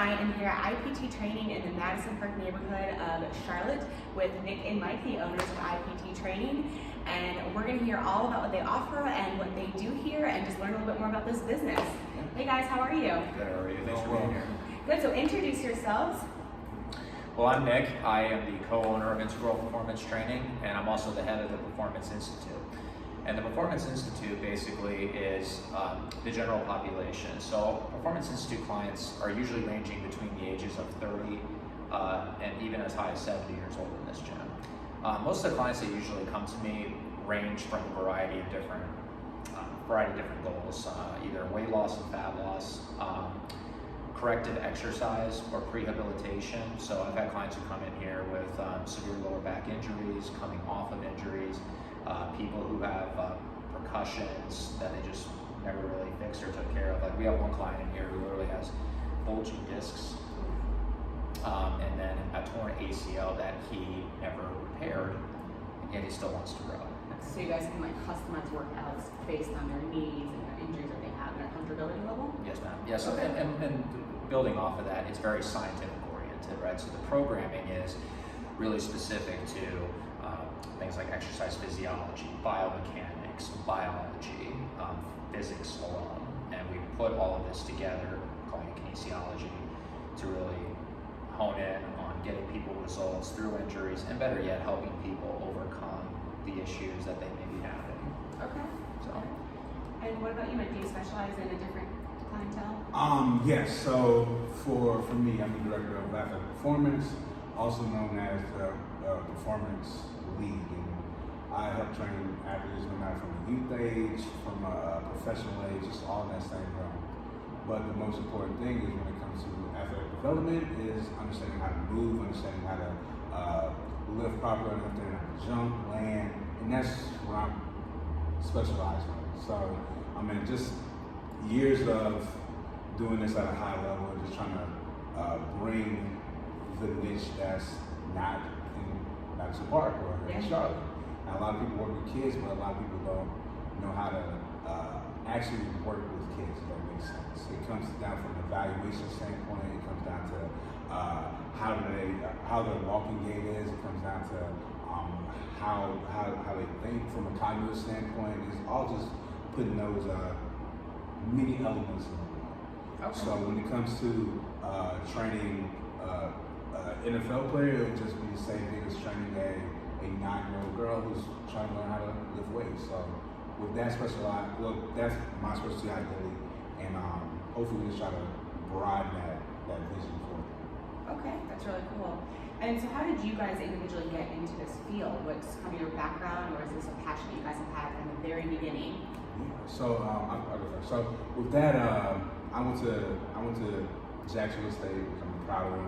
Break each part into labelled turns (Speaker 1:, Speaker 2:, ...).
Speaker 1: I am here at IPT Training in the Madison Park neighborhood of Charlotte with Nick and Mike, the owners of IPT Training. And we're going to hear all about what they offer and what they do here and just learn a little bit more about this business. Hey guys, how are you?
Speaker 2: Good, how are you? Thanks for being here.
Speaker 1: Good, so introduce yourselves.
Speaker 2: Well, I'm Nick. I am the co-owner of Integral Performance Training, and I'm also the head of the Performance Institute. And the Performance Institute basically is the general population. So Performance Institute clients are usually ranging between the ages of 30 and even as high as 70 years old in this gym. Most of the clients that usually come to me range from a variety of different goals, either weight loss and fat loss, corrective exercise or prehabilitation. So I've had clients who come in here with severe lower back injuries, coming off of injuries, people who have percussions that they just never really fixed or took care of. Like we have one client in here who literally has bulging discs and then a torn ACL that he never repaired, and he still wants to grow.
Speaker 1: So you guys can like customize workouts based on their needs and their injuries that they have and their comfortability level?
Speaker 2: Yes, ma'am. Yes, and building off of that, it's very scientific oriented, right? So the programming is really specific to things like exercise physiology, biomechanics, biology, physics alone, and we put all of this together, calling it kinesiology, to really hone in on getting people results through injuries, and better yet, helping people overcome the issues that they may be having.
Speaker 1: Okay.
Speaker 2: So.
Speaker 1: And what about you, Mike? Do you specialize in a different clientele?
Speaker 3: Yes, so for me, I'm the director of athletic performance, also known as the performance lead. And I help train athletes no matter from a youth age, from a professional age, just all in that same realm. But the most important thing is when it comes to athletic development is understanding how to move, understanding how to lift properly, understanding how to jump, land, and that's what I'm specialized in. So, I mean, just years of doing this at a high level, just trying to bring the niche that's not in Madison Park or in Charlotte. Now, a lot of people work with kids, but a lot of people don't know how to actually work with kids, if that makes sense. It comes down from an evaluation standpoint, it comes down to how their walking gait is, it comes down to how they think from a cognitive standpoint. It's all just putting those many elements in one. Okay. So when it comes to training NFL player, it would just be the same thing as training a 9-year-old girl who's trying to learn how to lift weights. So with that specialized, well, that's my specialty ideally, and hopefully we just try to broaden that vision for it.
Speaker 1: Okay, that's really cool. And so how did you guys individually get into this field? What's kind of your background, or is this a passion that you guys have had from the very beginning?
Speaker 3: Yeah. So I'll go first. So with that, I went to Jacksonville State, which I'm proud of,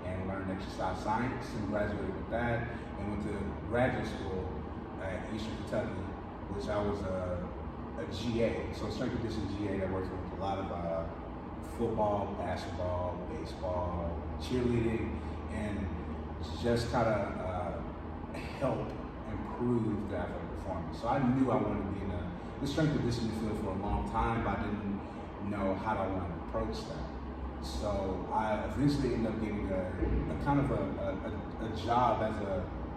Speaker 3: and learned exercise science and graduated with that, and went to graduate school at Eastern Kentucky, which I was a GA, so strength and conditioning GA that works with a lot of football, basketball, baseball, cheerleading, and just kind of help improve the athletic performance. So I knew I wanted to be in the strength and conditioning field for a long time, but I didn't know how I wanted to approach that. So I eventually ended up getting a kind of a job as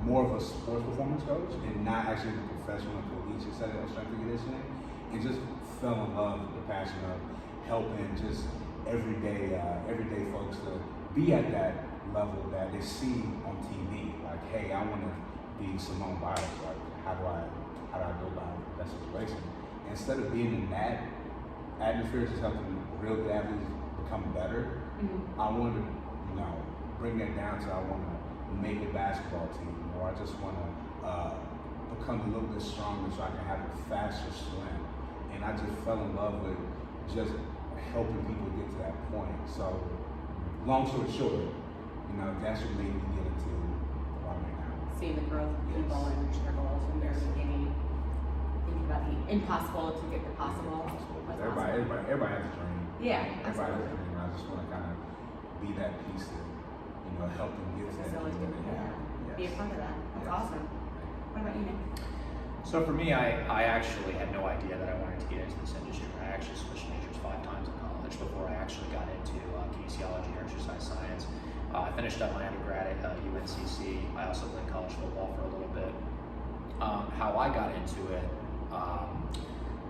Speaker 3: more of a sports performance coach, and not actually the professional collegiate setting of strength and conditioning, and just fell in love with the passion of helping just everyday folks to be at that level that they see on TV. Like, hey, I want to be Simone Biles. Like, how do I go about that situation? Instead of being in that atmosphere, just helping real good athletes become better, I want to, bring that down to I want to make a basketball team, or I just want to become a little bit stronger so I can have a faster swim. And I just fell in love with just helping people get to that point. So, long story short, that's what made me get into what I'm in now.
Speaker 1: Seeing the growth of people and reach their goals from their beginning, thinking about the impossible to get the possible.
Speaker 3: Everybody has a dream.
Speaker 1: Yeah,
Speaker 3: everybody has a dream. I just want to kind of be that piece that help them get to that dream.
Speaker 1: Be a part of that. That's awesome. What about you, Nick?
Speaker 2: So for me, I actually had no idea that I wanted to get into this industry. I actually switched majors 5 times in college before I actually got into kinesiology finished up my undergrad at UNCC. I also played college football for a little bit. How I got into it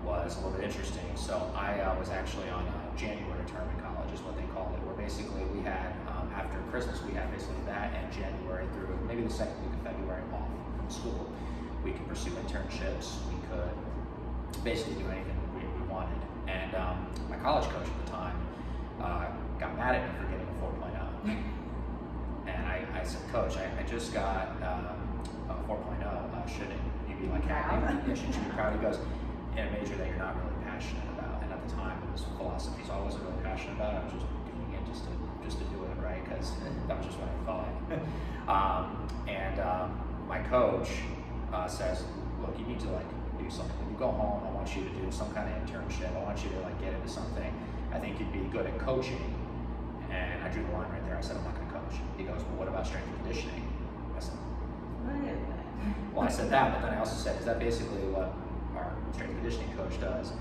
Speaker 2: was a little bit interesting. So I was actually on a January term in college, is what they called it, where basically we had, after Christmas, we had basically that and January through maybe the second week of February off from school. We could pursue internships, we could basically do anything we wanted. And my college coach at the time got mad at me for getting a 4.0. And I said, Coach, I just got a 4.0, shouldn't you be like happy? Yeah, shouldn't you be proud? He goes, in a major that you're not really passionate about. And at the time it was philosophy, so I wasn't really passionate about it. I was just doing it just to do it, right? Because that was just what I thought. My coach says, look, you need to like do something. When you go home, I want you to do some kind of internship. I want you to like get into something. I think you'd be good at coaching. And I drew the line right there. I said, I'm not going to coach. He goes, well, what about strength and conditioning? I said,
Speaker 1: What is that?
Speaker 2: well, I said that, but then I also said, is that basically what our strength and conditioning coach does?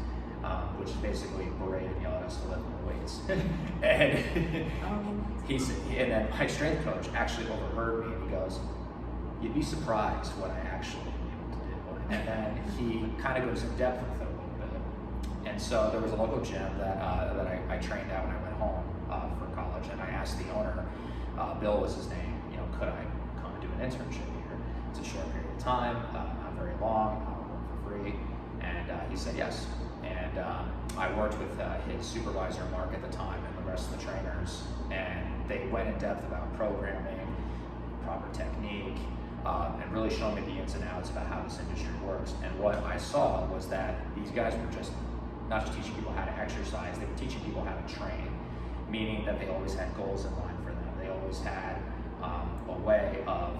Speaker 2: Which is basically berate and yell at us to lift more weights. And he said, and then my strength coach actually overheard me, and he goes, you'd be surprised what I actually am able to do. And then he kind of goes in depth with it a little bit. And so there was a local gym that I trained at when I went home for college, and I asked the owner, Bill was his name, could I come and do an internship here? It's a short period of time, not very long, I'll work for free. And he said yes. And I worked with his supervisor, Mark, at the time, and the rest of the trainers, and they went in depth about programming, proper technique, and really showing me the ins and outs about how this industry works. And what I saw was that these guys were just not just teaching people how to exercise, they were teaching people how to train, meaning that they always had goals in mind for them. They always had a way of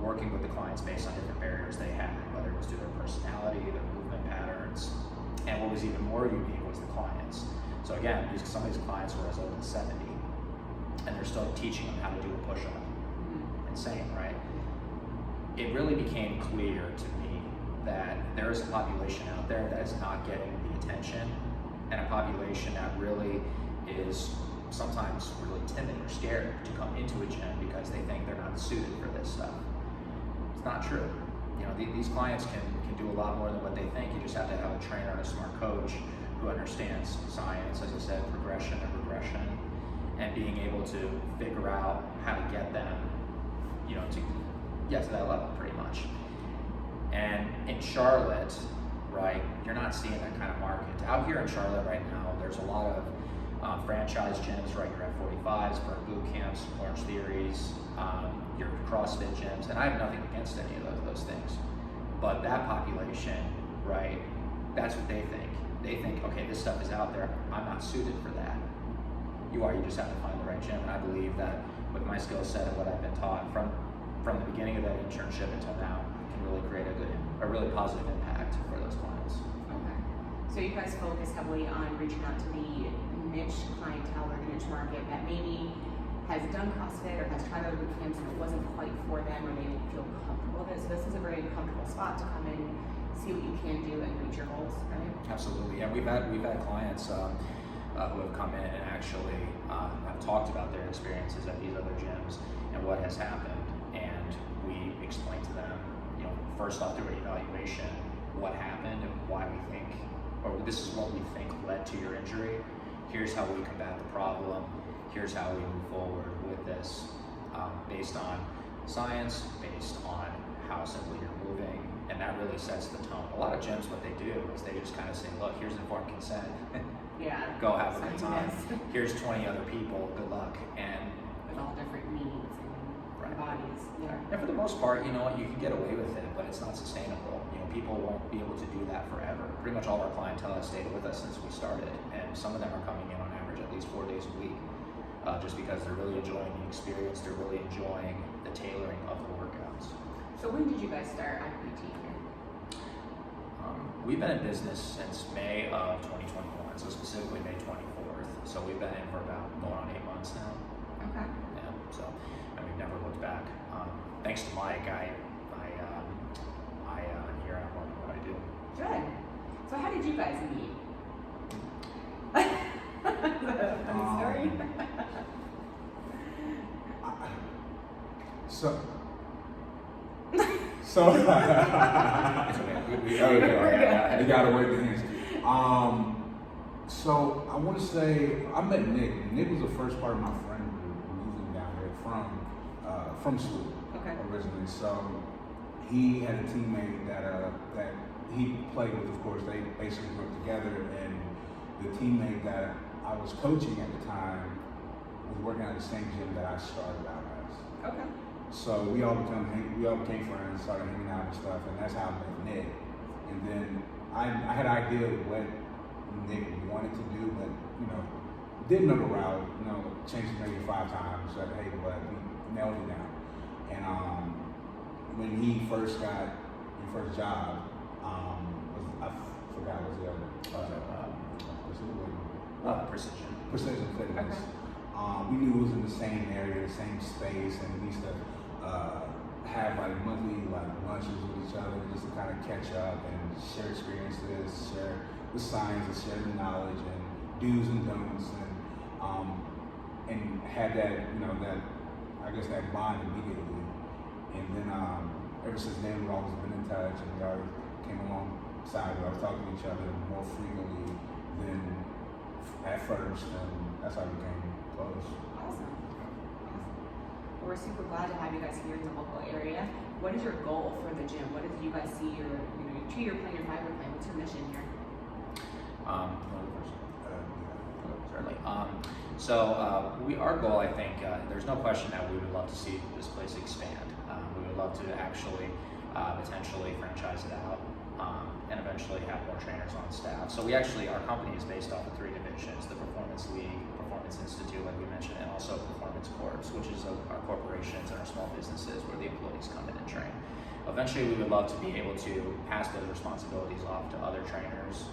Speaker 2: working with the clients based on different barriers they had, whether it was through their personality, their movement patterns. And what was even more unique was the clients. So again, some of these clients were as old as 70, and they're still teaching them how to do a push-up. Insane, right? It really became clear to me that there is a population out there that is not getting the attention, and a population that really is sometimes really timid or scared to come into a gym because they think they're not suited for this stuff. It's not true. These clients can do a lot more than what they think. You just have to have a trainer and a smart coach who understands science, as I said, progression and regression, and being able to figure out how to get them, to get to that level pretty much. And in Charlotte, right, you're not seeing that kind of market. Out here in Charlotte right now, there's a lot of franchise gyms, right? You're at 45s, burn boot camps, Orange Theories, your CrossFit gyms, and I have nothing against any of those things. But that population, right, that's what they think. They think, okay, this stuff is out there, I'm not suited for that. You just have to find the right gym. And I believe that with my skill set and what I've been taught from the beginning of that internship until now, can really create a really positive impact for those clients.
Speaker 1: Okay. So you guys focus heavily on reaching out to the niche clientele or the niche market that maybe has done CrossFit or has tried other boot camps and it wasn't quite for them, or they didn't feel comfortable with it. So this is a very comfortable spot to come in, see what you can do, and reach your goals, right?
Speaker 2: Absolutely. Yeah, we've had clients who have come in and actually have talked about their experiences at these other gyms and what has happened, and we explain to them, first off through an evaluation, what happened and why we think, or this is what we think led to your injury. Here's how we combat the problem. Here's how we move forward with this, based on science, based on how simply you're moving, and that really sets the tone. A lot of gyms, what they do is they just kind of say, look, here's informed consent.
Speaker 1: Yeah.
Speaker 2: Go have a good time. Here's 20 other people, good luck. And
Speaker 1: with all different needs and bodies. Yeah.
Speaker 2: And for the most part, you can get away with it, but it's not sustainable. People won't be able to do that forever. Pretty much all our clientele has stayed with us since we started, and some of them are coming in on average at least 4 days a week, just because they're really enjoying the experience, they're really enjoying the tailoring of the workouts.
Speaker 1: So when did you guys start IPT here?
Speaker 2: We've been in business since May of 2021, so specifically May 24th. So we've been in for about going on 8 months now.
Speaker 1: Okay.
Speaker 2: Yeah, so, and we've never looked back. Thanks to Mike, I'm here and I'm loving what I do.
Speaker 1: Good. So how did you guys meet? Funny story.
Speaker 3: So
Speaker 2: It's okay. We
Speaker 3: you gotta wait the hands. So I want to say I met Nick. Nick was the first part of my friend group moving down here from school originally. So he had a teammate that he played with. Of course, they basically worked together, and the teammate that I was coaching at the time was working at the same gym that I started out as.
Speaker 1: Okay.
Speaker 3: So we all became friends, started hanging out and stuff, and that's how I met Nick. And then I had an idea of what Nick wanted to do, but didn't know the route. Changed it maybe 5 times. Said, hey, but we nailed it down. And when he first got his first job, I forgot what the other Precision Fitness. We knew it was in the same area, the same space, and we used to have like monthly lunches with each other just to kind of catch up and share experiences, share the science, and share the knowledge and do's and don'ts, and had that that bond immediately. And then ever since then we've always been in touch, and we always came alongside. We always talking to each other more frequently than at first, and that's how we became close.
Speaker 1: Awesome. Well, we're super glad to have you guys here in the local area. What is your goal for the gym? What do you guys see your two-year plan, your 5-year plan? What's your mission here?
Speaker 2: Certainly. Our goal, I think, there's no question that we would love to see this place expand. We would love to actually potentially franchise it out and eventually have more trainers on staff. So our company is based off of 3 divisions: the Performance League, Performance Institute, like we mentioned, and also Performance Corps, which is our corporations and our small businesses where the employees come in and train. Eventually, we would love to be able to pass those responsibilities off to other trainers,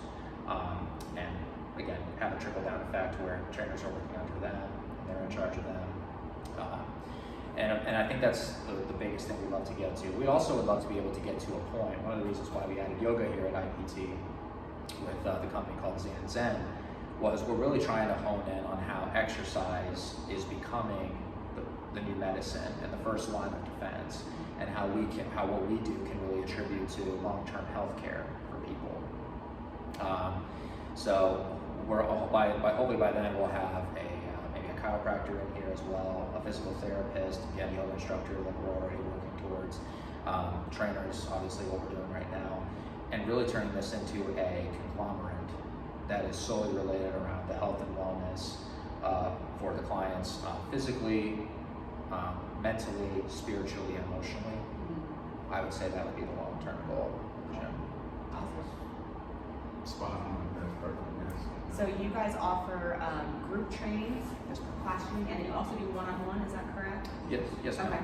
Speaker 2: and again, have a trickle-down effect where trainers are working under them, and they're in charge of them. And I think that's the biggest thing we'd love to get to. We also would love to be able to get to a point. One of the reasons why we added yoga here at IPT with the company called Zen was we're really trying to hone in on how exercise is becoming the new medicine and the first line of defense, and how what we do can really attribute to long-term health care for people. So hopefully by then we'll have maybe a chiropractor in here as well, a physical therapist, again, yoga instructor that we're already working towards, trainers, obviously what we're doing right now, and really turning this into a conglomerate that is solely related around the health and wellness for the clients, physically, mentally, spiritually, and emotionally. I would say that would be the long-term goal of the gym.
Speaker 1: Awesome.
Speaker 3: Spot on. That's perfect. Yes.
Speaker 1: So you guys offer group training, class training, and you also do one-on-one, is that correct?
Speaker 2: Yes, ma'am.
Speaker 1: Okay.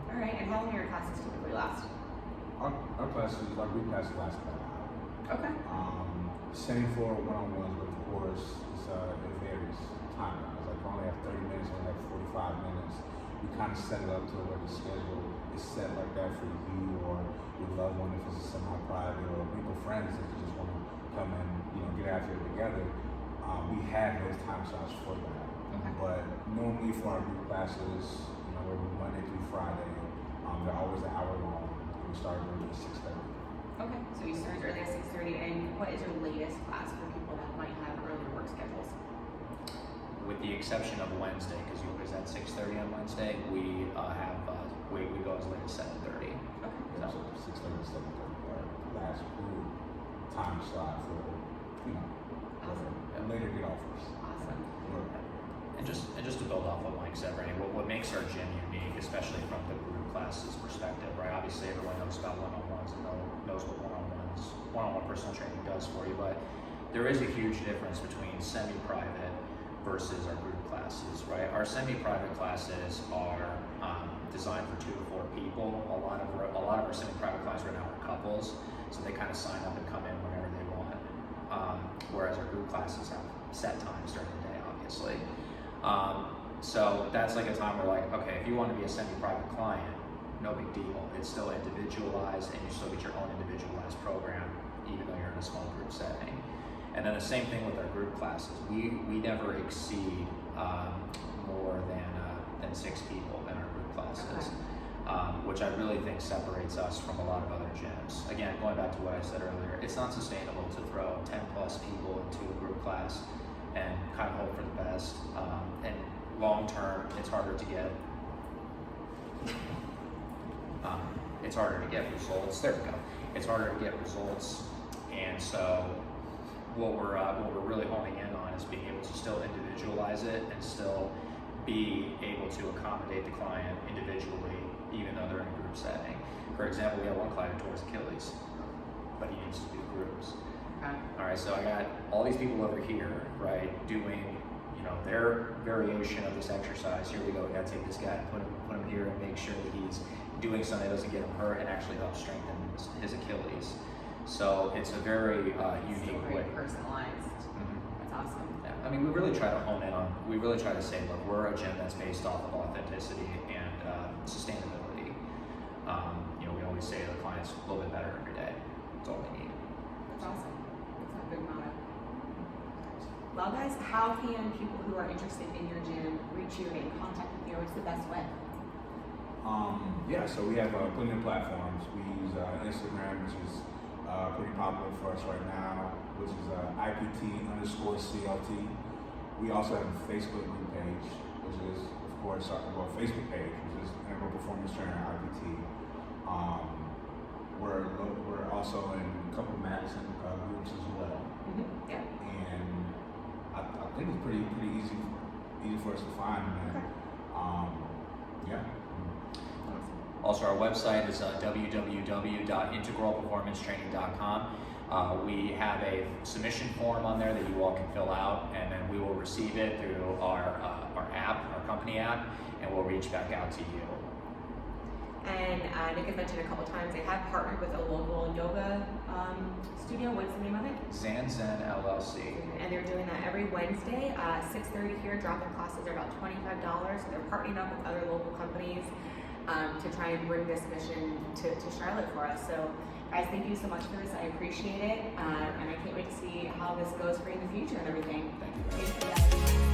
Speaker 1: All right, and how long do your classes typically last?
Speaker 3: Our group classes last about an hour.
Speaker 1: Okay.
Speaker 3: Same for one-on-ones, but of course, it varies time-wise. Like we only have 30 minutes, we only have 45 minutes. We kind of set it up to where the schedule is set like that for you or your loved one if it's a semi-private, or a group of friends that you just want to come and get after it together. We have those time slots for that.
Speaker 1: Okay.
Speaker 3: But normally for our group classes, we're Monday through Friday. They're always an hour long. We start early at 6:30.
Speaker 1: Okay, so you start early at 6:30, and what is your latest class for people that might have earlier work schedules?
Speaker 2: With the exception of Wednesday, because yoga is at 6:30 on Wednesday, we go as late as 7:30.
Speaker 1: Okay.
Speaker 3: So 6:30 to 7:30, our last group time slot for
Speaker 1: Awesome.
Speaker 3: later get offers.
Speaker 1: Awesome.
Speaker 2: And just to build off what Mike said, Brandy, what makes our gym unique, especially from the group classes perspective, right? Obviously, everyone knows about one-on-ones and knows what one-on-one personal training does for you, but there is a huge difference between semi-private versus our group classes, right? Our semi-private classes are designed for 2 to 4 people. A lot of our semi-private classes right now are couples, so they kind of sign up and come in whenever they want. Whereas our group classes have set times during the day, obviously. So that's like a time where okay, if you want to be a semi-private client, no big deal. It's still individualized, and you still get your own individualized program, even though you're in a small group setting. And then the same thing with our group classes. We never exceed more than 6 people in our group classes. which I really think separates us from a lot of other gyms. Again, going back to what I said earlier, it's not sustainable to throw 10 plus people into a group class and kind of hope for the best. And long term, it's harder to get results. There we go. It's harder to get results, and so what we're really honing in on is being able to still individualize it and still be able to accommodate the client individually, even though they're in a group setting. For example, we have one client who tore his Achilles, but he needs to do groups.
Speaker 1: Okay.
Speaker 2: All right, so I got all these people over here, right, doing, you know, their variation of this exercise. Here we go. We got to take this guy and put him here and make sure that he's doing something that doesn't get him hurt and actually help strengthen his Achilles. So it's a very unique way.
Speaker 1: Personalized.
Speaker 2: Mm-hmm.
Speaker 1: That's awesome.
Speaker 2: Yeah, I mean, we really try to hone in on. We really try to say, look, we're a gym that's based off of authenticity and sustainability. You know, we always say to the clients, a little bit better every day. That's all we need.
Speaker 1: That's awesome. That's a good motto. Well, guys, how can people who are interested in your gym reach you and contact with you? What's the best way?
Speaker 3: Yeah, so we have plenty of platforms. We use Instagram, which is pretty popular for us right now, which is IPT_CLT. We also have a Facebook group page, which is, of course, Facebook page, which is Integral Performance Trainer IPT. We're also in a couple of Madison groups as well.
Speaker 1: Mm-hmm. Yeah.
Speaker 3: And I think it's pretty easy for us to find, man.
Speaker 1: Okay.
Speaker 3: Yeah.
Speaker 2: Also, our website is www.integralperformancetraining.com. We have a submission form on there that you all can fill out, and then we will receive it through our app, our company app, and we'll reach back out to you.
Speaker 1: And Nick has mentioned a couple times they have partnered with a local yoga studio. What's the name of it?
Speaker 2: Zen LLC.
Speaker 1: And they're doing that every Wednesday, 6:30 here. Drop-in classes are about $25. So they're partnering up with other local companies to try and bring this mission to Charlotte for us. So guys, thank you so much for this. I appreciate it. And I can't wait to see how this goes for you in the future and everything.
Speaker 2: Thank you.
Speaker 1: Thank you.